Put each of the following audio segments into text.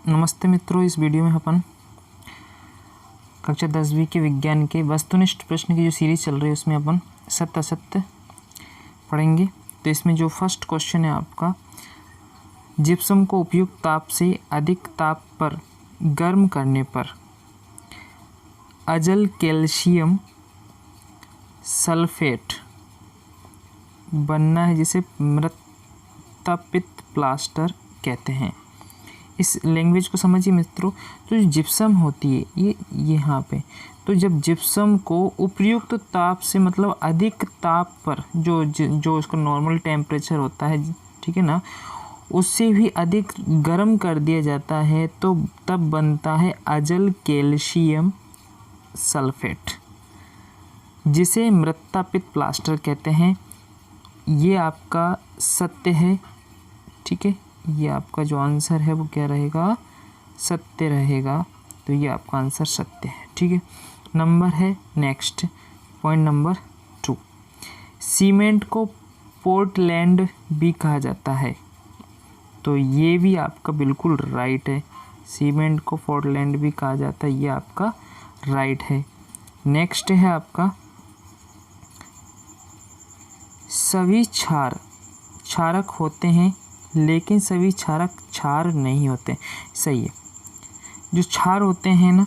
नमस्ते मित्रों, इस वीडियो में अपन कक्षा 10वीं के विज्ञान के वस्तुनिष्ठ प्रश्न की जो सीरीज चल रही है उसमें अपन सत्य असत्य पढ़ेंगे। तो इसमें जो फर्स्ट क्वेश्चन है आपका, जिप्सम को उपयुक्त ताप से अधिक ताप पर गर्म करने पर अजल कैल्शियम सल्फेट बनना है, जिसे मृत्तापित प्लास्टर कहते हैं। इस लैंग्वेज को समझिए मित्रों। तो जो जिप्सम होती है ये यहाँ पे, तो जब जिप्सम को उपयुक्त ताप से मतलब अधिक ताप पर जो उसका नॉर्मल टेम्परेचर होता है, ठीक है ना, उससे भी अधिक गर्म कर दिया जाता है तो तब बनता है अजल कैल्शियम सल्फेट, जिसे मृत्तापित प्लास्टर कहते हैं। ये आपका सत्य है, ठीक है। ये आपका जो आंसर है वो क्या रहेगा, सत्य रहेगा। तो ये आपका आंसर सत्य है, ठीक है। नंबर है नेक्स्ट पॉइंट नंबर 2, सीमेंट को पोर्टलैंड भी कहा जाता है। तो ये भी आपका बिल्कुल राइट है, सीमेंट को पोर्टलैंड भी कहा जाता है, ये आपका राइट है। नेक्स्ट है आपका, सभी क्षारक होते हैं लेकिन सभी क्षारक क्षार नहीं होते। सही है, जो क्षार होते हैं ना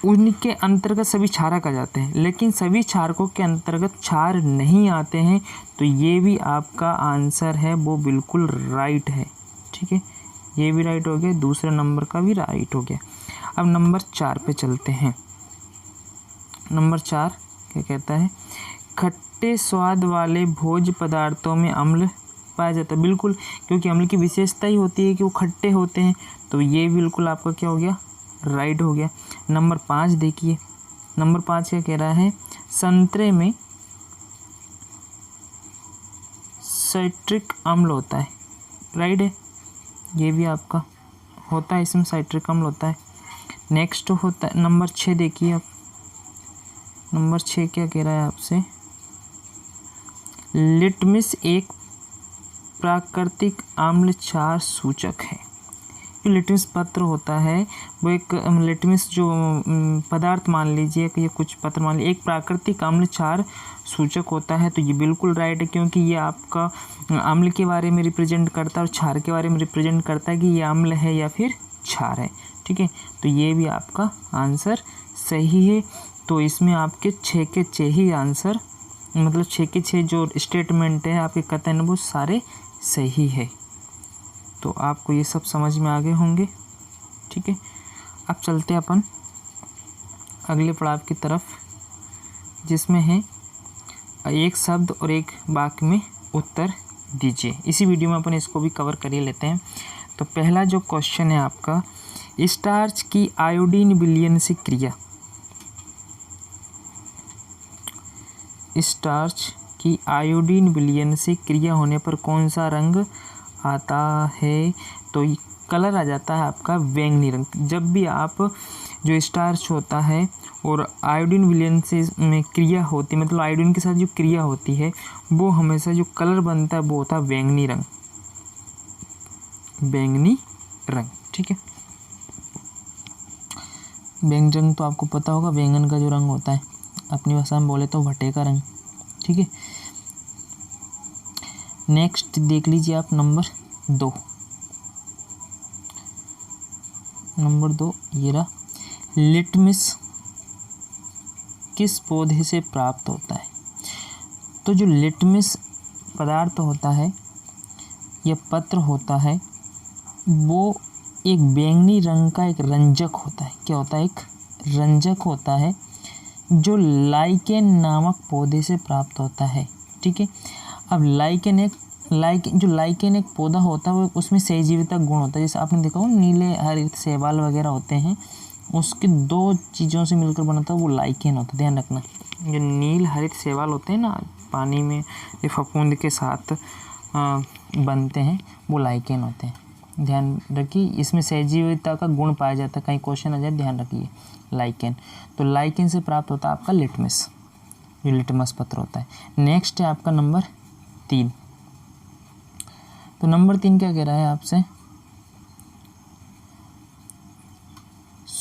उनके अंतर्गत सभी क्षारक आ जाते हैं, लेकिन सभी क्षारकों के अंतर्गत क्षार नहीं आते हैं। तो ये भी आपका आंसर है वो बिल्कुल राइट है, ठीक है। ये भी राइट हो गया, दूसरे नंबर का भी राइट हो गया। अब नंबर 4 पे चलते हैं। नंबर 4 क्या कहता है, खट्टे स्वाद वाले भोज्य पदार्थों में अम्ल पाया जाता है। बिल्कुल, क्योंकि अम्ल की विशेषता ही होती है कि वो खट्टे होते हैं। तो ये बिल्कुल आपका क्या हो गया, राइट हो गया। नंबर 5 देखिए, नंबर 5 क्या कह रहा है, संतरे में साइट्रिक अम्ल होता है, राइट है। ये भी आपका होता है, इसमें साइट्रिक अम्ल होता है। नेक्स्ट होता है नंबर 6 देखिए आप, नंबर 6 क्या कह रहा है आपसे, लिटमस एक प्राकृतिक आम्ल क्षार सूचक है। जो लिटमस पत्र होता है वो एक लिटमस जो पदार्थ मान लीजिए कि ये कुछ पत्र मान लीजिए एक प्राकृतिक आम्ल क्षार सूचक होता है। तो ये बिल्कुल राइट है, क्योंकि ये आपका अम्ल के बारे में रिप्रेजेंट करता है और क्षार के बारे में रिप्रेजेंट करता है कि ये अम्ल है या फिर क्षार है, ठीक है। तो ये भी आपका आंसर सही है। तो इसमें आपके 6 के 6 ही आंसर, मतलब 6 के 6 जो स्टेटमेंट है आपके कथन वो सारे सही है। तो आपको ये सब समझ में आ गए होंगे, ठीक है। अब चलते हैं अपन अगले पड़ाव की तरफ, जिसमें है एक शब्द और एक वाक्य में उत्तर दीजिए। इसी वीडियो में अपन इसको भी कवर कर ही लेते हैं। तो पहला जो क्वेश्चन है आपका, स्टार्च की आयोडीन विलयन से क्रिया, स्टार्च की आयोडीन विलयन से क्रिया होने पर कौन सा रंग आता है। तो कलर आ जाता है आपका बैंगनी रंग। जब भी आप जो स्टार्च होता है और आयोडीन विलयन से में क्रिया होती है, मतलब आयोडीन के साथ जो क्रिया होती है वो हमेशा जो कलर बनता है वो होता है बैंगनी रंग, बैंगनी रंग, ठीक है। बैंगनी रंग तो आपको पता होगा, बैंगन का जो रंग होता है, अपनी भाषा में बोले तो भटे का रंग, ठीक है। नेक्स्ट देख लीजिए आप नंबर 2, नंबर 2 ये रहा, लिटमस किस पौधे से प्राप्त होता है। तो जो लिटमस पदार्थ होता है या पत्र होता है वो एक बैंगनी रंग का एक रंजक होता है। क्या होता है, एक रंजक होता है जो लाइकेन नामक पौधे से प्राप्त होता है, ठीक है। अब लाइकेन एक पौधा होता है वो उसमें सहजीविता गुण होता है। जैसे आपने देखा हो नीले हरित शैवाल वगैरह होते हैं, उसके 2 चीज़ों से मिलकर बनता है वो लाइकेन होता है। ध्यान रखना, जो नील हरित शैवाल होते हैं ना पानी में ये फफूंद के साथ बनते हैं वो लाइकेन होते हैं। ध्यान रखिए, इसमें सहजीविता का गुण पाया जाता है, कहीं क्वेश्चन आ जाए ध्यान रखिए। लाइकेन, तो लाइकेन से प्राप्त होता है आपका लिटमस, जो लिटमस पत्र होता है। नेक्स्ट है आपका नंबर 3। तो नंबर 3 क्या कह रहा है आपसे,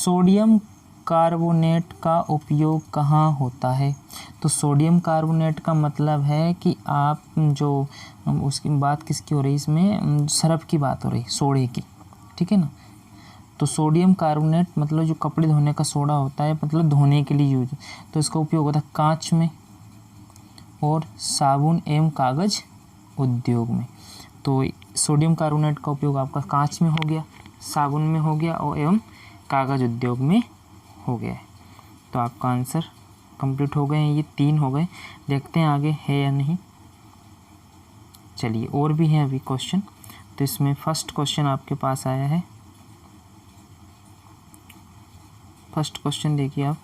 सोडियम कार्बोनेट का उपयोग कहाँ होता है? तो सोडियम कार्बोनेट का मतलब है कि आप जो उसकी बात किसकी हो रही है, इसमें सरफ की बात हो रही, सोडे की, ठीक है ना। तो सोडियम कार्बोनेट मतलब जो कपड़े धोने का सोडा होता है, मतलब धोने के लिए यूज, तो इसका उपयोग होता है कांच में और साबुन एवं कागज़ उद्योग में। तो सोडियम कार्बोनेट का उपयोग आपका कांच में हो गया, साबुन में हो गया और एवं कागज़ उद्योग में हो गया है। तो आपका आंसर कंप्लीट हो गए हैं, ये 3 हो गए। देखते हैं आगे है या नहीं। चलिए और भी हैं अभी क्वेश्चन। तो इसमें फर्स्ट क्वेश्चन आपके पास आया है। फर्स्ट क्वेश्चन देखिए आप।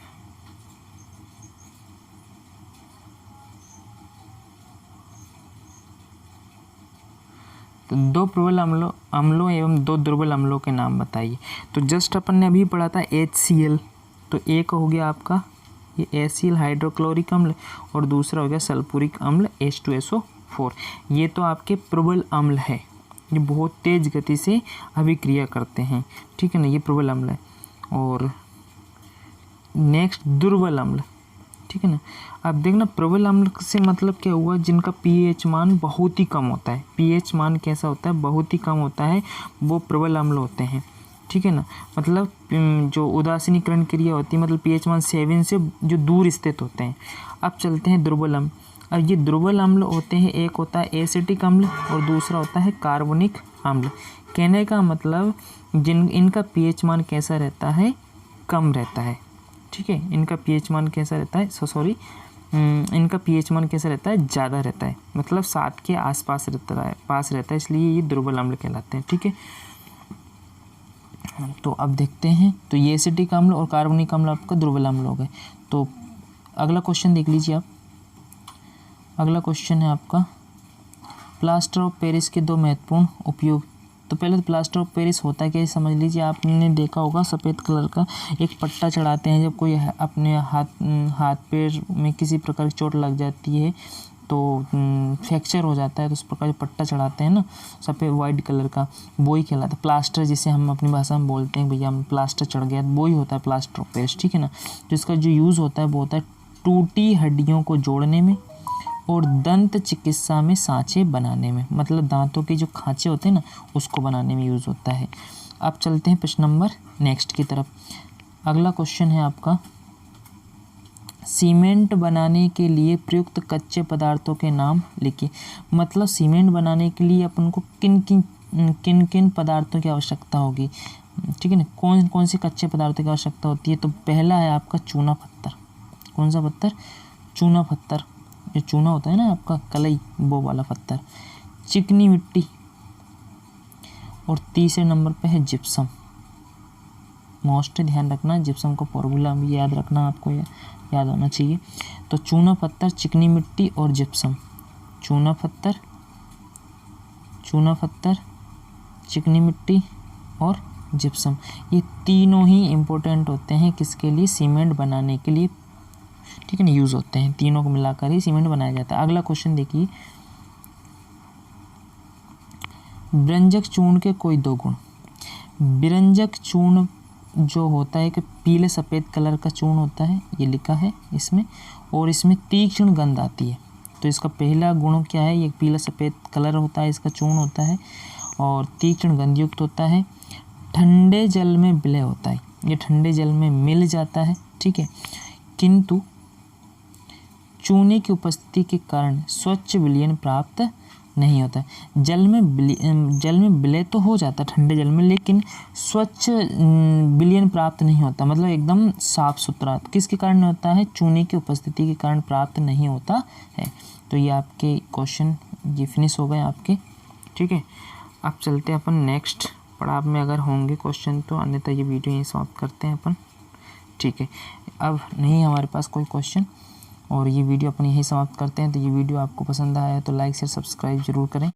तो 2 प्रबल अम्लों एवं 2 दुर्बल अम्लों के नाम बताइए। तो जस्ट अपन ने अभी पढ़ा था HCl, तो एक हो गया आपका ये HCl हाइड्रोक्लोरिक अम्ल और दूसरा हो गया सल्फ्यूरिक अम्ल H2SO4। ये तो आपके प्रबल अम्ल है, ये बहुत तेज़ गति से अभिक्रिया करते हैं, ठीक है ना, ये प्रबल अम्ल है। और नेक्स्ट दुर्बल अम्ल, ठीक है ना। अब देखना प्रबल अम्ल से मतलब क्या हुआ, जिनका pH मान बहुत ही कम होता है। pH मान कैसा होता है, बहुत ही कम होता है, वो प्रबल अम्ल होते हैं, ठीक है ना। मतलब जो उदासीनीकरण क्रिया होती है, मतलब pH मान 7 से जो दूर स्थित होते हैं। अब चलते हैं दुर्बल अम्ल। अब ये दुर्बल अम्ल होते हैं, एक होता है एसिटिक अम्ल और दूसरा होता है कार्बनिक अम्ल। कहने का मतलब इनका pH मान कैसा रहता है, कम रहता है, ठीक है। इनका pH मान कैसा रहता है, इनका pH मान कैसा रहता है, ज़्यादा रहता है, मतलब 7 के आसपास रहता है, इसलिए ये दुर्बल अम्ल कहलाते हैं, ठीक है। तो अब देखते हैं, तो ये एसिटिक अम्ल और कार्बनिक अम्ल आपका दुर्बल अम्ल हो गए। तो अगला क्वेश्चन देख लीजिए आप। अगला क्वेश्चन है आपका प्लास्टर ऑफ पेरिस के 2 महत्वपूर्ण उपयोग। तो पहले तो प्लास्टर ऑफ पेरिस होता है क्या, समझ लीजिए। आपने देखा होगा सफ़ेद कलर का एक पट्टा चढ़ाते हैं जब कोई अपने हाथ पैर में किसी प्रकार की चोट लग जाती है, तो फ्रैक्चर हो जाता है, तो उस प्रकार जो पट्टा चढ़ाते हैं ना सफ़ेद वाइट कलर का, वो ही कहलाता है प्लास्टर, जिसे हम अपनी भाषा में बोलते हैं भैया हम प्लास्टर चढ़ गया, वो ही होता है प्लास्टर ऑफ पेरिस, ठीक है ना। तो इसका जो यूज़ होता है वो होता है टूटी हड्डियों को जोड़ने में और दंत चिकित्सा में सांचे बनाने में, मतलब दांतों के जो खांचे होते हैं ना उसको बनाने में यूज़ होता है। अब चलते हैं प्रश्न नंबर नेक्स्ट की तरफ। अगला क्वेश्चन है आपका सीमेंट बनाने के लिए प्रयुक्त कच्चे पदार्थों के नाम लिखिए। मतलब सीमेंट बनाने के लिए अपन को किन किन पदार्थों की आवश्यकता होगी, ठीक है ना, कौन कौन से कच्चे पदार्थों की आवश्यकता होती है। तो पहला है आपका चूना पत्थर। कौन सा पत्थर, चूना पत्थर, जो चूना होता है ना आपका कलई, वो वाला पत्थर। चिकनी मिट्टी और तीसरे नंबर पे है जिप्सम। मोस्ट ध्यान रखना, जिप्सम का फॉर्मूला भी याद रखना, आपको याद होना चाहिए। तो चूना पत्थर, चिकनी मिट्टी और जिप्सम। चूना पत्थर, चिकनी मिट्टी और जिप्सम, ये तीनों ही इम्पोर्टेंट होते हैं किसके लिए, सीमेंट बनाने के लिए, ठीक है ना, यूज़ होते हैं। तीनों को मिलाकर ही सीमेंट बनाया जाता है। अगला क्वेश्चन देखिए, बिरंजक चूर्ण के कोई 2 गुण। बिरंजक चूर्ण जो होता है कि पीले सफ़ेद कलर का चूर्ण होता है, ये लिखा है इसमें, और इसमें तीक्ष्ण गंध आती है। तो इसका पहला गुण क्या है, ये पीला सफ़ेद कलर होता है, इसका चूर्ण होता है और तीक्ष्ण गंधयुक्त होता है। ठंडे जल में विलय होता है, ये ठंडे जल में मिल जाता है, ठीक है। किंतु चूने की उपस्थिति के कारण स्वच्छ विलयन प्राप्त नहीं होता है। जल में विलय तो हो जाता है ठंडे जल में, लेकिन स्वच्छ विलयन प्राप्त नहीं होता, मतलब एकदम साफ सुथरा। किसके कारण नहीं होता है, चूने की उपस्थिति के कारण प्राप्त नहीं होता है। तो ये आपके क्वेश्चन ये फिनिश हो गए आपके, ठीक है। अब चलते हैं अपन नेक्स्ट पड़ाव में, अगर होंगे क्वेश्चन तो, अन्यथा ये वीडियो यहीं समाप्त करते हैं अपन, ठीक है। अब नहीं हमारे पास कोई क्वेश्चन और ये वीडियो अपन यहीं समाप्त करते हैं। तो ये वीडियो आपको पसंद आया है तो लाइक शेयर सब्सक्राइब जरूर करें।